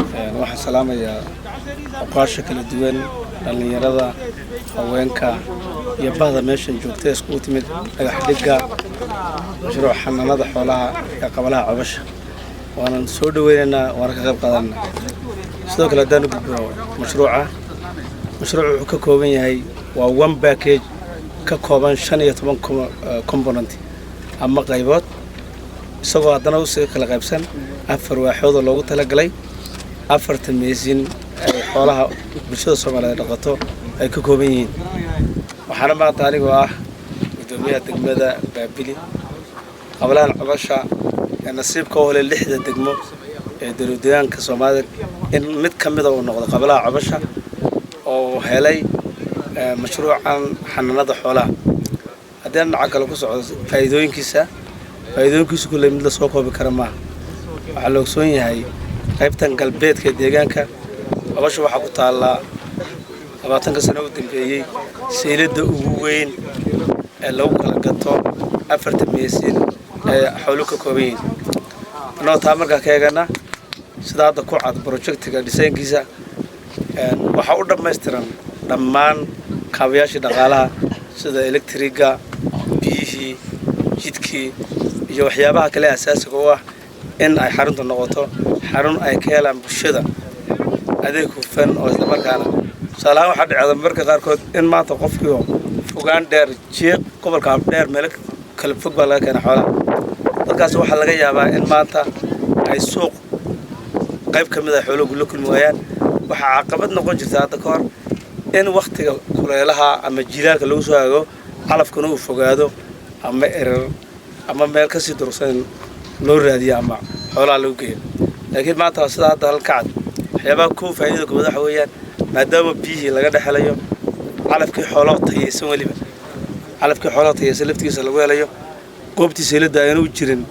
waxaan salaamayaa aqoonsha kala duwan dhalinyarada haweenka iyo bahda meeshan joogta isku timid dhagax dhigga mashruuc xanaanada xoolaha ee qabalaha cabasha waanan soo dhaweynaynaa waan ka qayb qaadanaa sidoo kale hadaan gudbo mashruucu wuxuu ka kooban yahay waa one package ka kooban 15 component ama qaybood isagoo haddana u sii kala qaybsan afar waaxood oo loogu talagalay afarta meesin ay xoolaha bulshada Soomaaliyeed dhaqato ay ka kooban yihiin waxaana maanta anigoo ah gudoomiyaha degmada Baabili qabalaha cabasha ee nasiibka oo leh 6 degmo ee dowladda Soomaaliyeed in mid kamid ah uu noqdo qabalaha cabasha oo helay mashruucan xanaanada xoolaha haddii dhinaca kale ku socdo faa'iidooyinkiisa kullee mid la soo koobi kara ma waxa la ogsoon yahay qaybtan galbeedka deegaanka cabasha waxa ku taala 20 sano u dambeeyay seelada ugu weyn ee lagu kala gato afarta meesin ee xoolo ka kooban yihiin anoo taa markaa ka eegana sida hadda ku cad projectiga designkiisa waxa u dhammaystiran dhammaan kaabayaasha dhaqaalaha sida electriga biyihii jidkii iyo waxyaabaha kale asaasiga u ah in ay xarunta noqoto xarun ay ka helaan bulshada adeeg hufan oo isla markaana salaam waxa dhacda marka qaarkood in maanta qofkii fogaan dheer jeeq gobolka dheer meel kala fog baa laga keenay xoolaha dadkaas waxa laga yaabaa in maanta ay suuq qayb kamid ah xoolo la kulmi waayaan waxa caqabad noqon jirta hadda ka hor in waqtiga kuleelaha ama jilaalka lagu soo haago calafkuna uu fogaado ama erer ama meel ka sii dursan loo raadiyo ama xoolaha lagu geeyo laakiin maanta sida hadda halkacad waxyaabaha ku faa'iido guud waxa weeyaan maadaama biyihii laga dhaxlayo calafkii xoolaha tayeysan waliba calafkii xoolaha tayeysan laftiisa lagu helayo goobtii seelada aynu jirin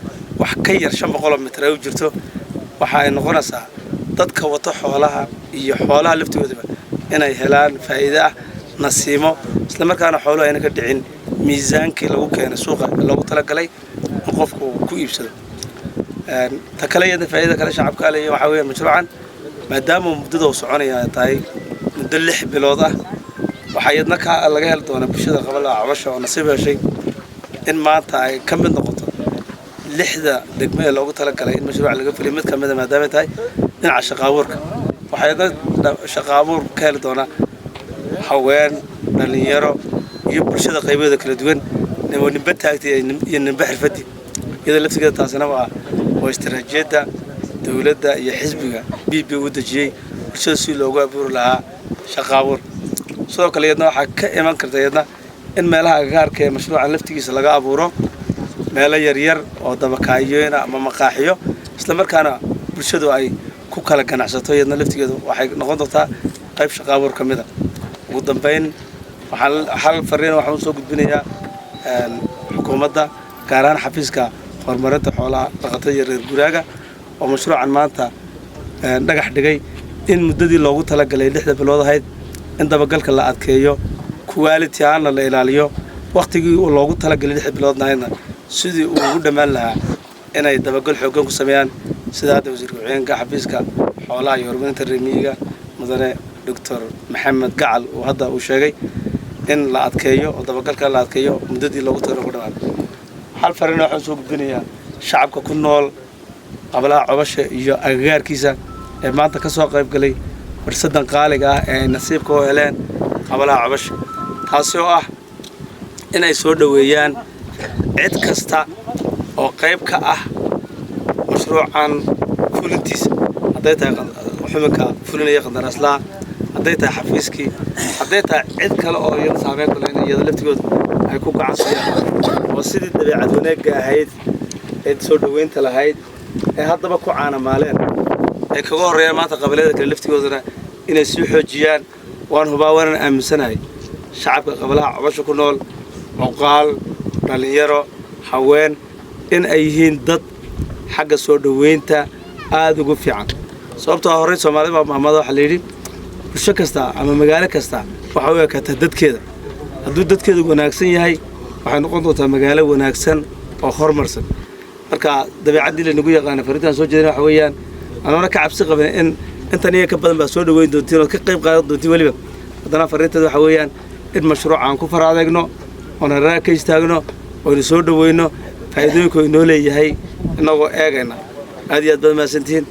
wax ka yar 500 mitir ay u jirto waxa ay noqonaysaa dadka wata xoolaha iyo xoolaha laftigooda inay helaan faa'iido ah nasiimo isla markaana xoolaha ayna ka dhicin miisaankii lagu keenay suuqa lagu talagalay qofku ku iibsado ta kale iyada faa'iido kale shacabka leeyahay waxa weeyaan mashruucan maadaama muddada uu soconaya tahay muddo 6 bilood ah waxa iyadna ka laga heli doona bulshada qabalaha cabasha oo nasiib heshay in maanta ay ka mid noqoto 6 degmo ee loogu talagalay in mashruuc laga fuliyo mid kamid ah maadaama tahay dhinaca shaqaaburka waxa iyadna shaqaabur ka heli doona haween dhalinyaro iyo bulshada qaybadeeda kala duwan nimba taagtay iyo nimba xirfadii iyada laftigeeda taasina waa istiraatiijiyada dawladda iyo xisbiga BB u dajiyay bulshada si loogu abuur lahaa shaqaabur sidoo kale iyadna waxa ka iman karta iyadna in meelaha gaarka ee mashruuca laftigiisa laga abuuro meelo yar yar oo dabakaayoona ama maqaaxiyo isla markaana bulshadu ay ku kala ganacsato iyadna laftigeedu waxay noqon doontaa qayb shaqaabur kamid ah ugu dambeyn hal fariin waxaan soo gudbinayaa xukuumadda gaar ahaan xafiiska horumarinta xoolaha dhaqatada iyo reer guraaga oo mashruucan maanta dhagax dhigay in muddadii loogu talagalay 6 bilood ahayd in dabagalka la adkeeyo quality ahaan la ilaaliyo waqtigii uu loogu talagalay 6 bilood ahayna sidii uu ugu dhamaan lahaa inay dabagal xooggan ku sameeyaan sida hadda wasiirka xigeenka xafiiska xoolaha iyo horumarinta reer miyiga mudane Dr. Maxamed Gacal oo hadda uu sheegay in la adkeeyo oo dabagalka la adkeeyo muddadii loogu talagalay ku dhamaan hal fariin waxaan soo gudbinayaa shacabka ku nool qabalaha cabasha iyo agagaarkiisa ee maanta ka soo qayb galay fursadan qaaliga ah ee nasiibka oo heleen qabalaha cabasha taasi oo ah in ay soo dhaweeyaan cid kasta oo qayb ka ah mashruucan fulintiisa hadday tahay xubinka fulinaya qandaraaslaha hadday tahay xafiiskii hadday tahay cid kale oo iyada saameyn ku leh iyada laftigooda ay ku gacansiiyaan oo sidii dabeecad wanaagga ahayd ee soo dhaweynta lahayd ee haddaba ku caanamaaleen ay kaga horeeyaan maanta qabalada kale laftigoodana inay sii xoojiyaan waan hubaa waran aaminsanahay shacabka qabalaha cabasho ku nool muqaal dhalinyaro haween in ay yihiin dad xagga soo dhaweynta aad ugu fiican sababtoo ah horey Soomaalida maamada waxa la yiri bulsho kasta ama magaalo kasta waxa uu ka dadkeeda hadduu dadkeedu wanaagsan yahay waxay noqon doontaa magaalo wanaagsan oo horumarsan marka dabeecadii la nagu yaqaan fariintan soo jeedina waxa weeyaan anana ka cabsi qabin in intan iyo ka badan baa soo dhaweyn doontiin oo ka qayb qaadan doontiin waliba haddana fariinteedu waxa weeyaan in mashruuc aan ku faraadegno oo naraa ka istaagno oo soo dhaweyno faa'iidooyinka inoo leeyahay inagoo eegayna aad iyo aad baad mahadsantihiin